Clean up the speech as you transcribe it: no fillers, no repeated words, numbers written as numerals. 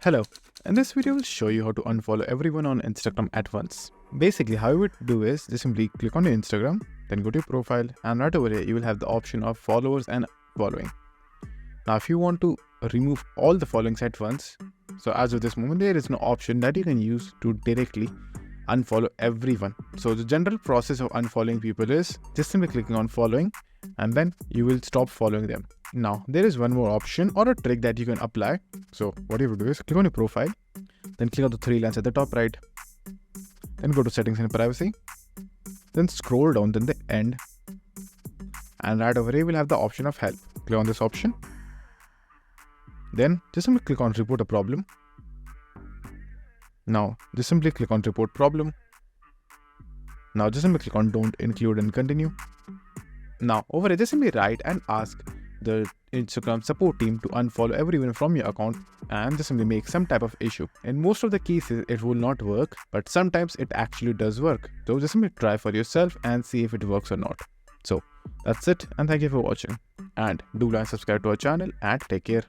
Hello, in this video we'll show you how to unfollow everyone on Instagram at once. Basically how you would do is just simply click on your Instagram, then go to your profile, and right over here you will have the option of followers and following. Now if you want to remove all the followings at once, so as of this moment there is no option that you can use to directly unfollow everyone. So the general process of unfollowing people is just simply clicking on following and then you will stop following them. Now there is one more option or a trick that you can apply. So what you would do is click on your profile, then click on the three lines at the top right, then go to settings and privacy, then scroll down to the end, and right over here you will have the option of help. Click on this option, then just simply click on report a problem. Now just simply click on report problem. Now just simply click on don't include and continue. Now over here just simply write and ask the Instagram support team to unfollow everyone from your account and just simply make some type of issue. In most of the cases it will not work, but sometimes it actually does work. So just simply try for yourself and see if it works or not. So that's it, and thank you for watching, and do like and subscribe to our channel and take care.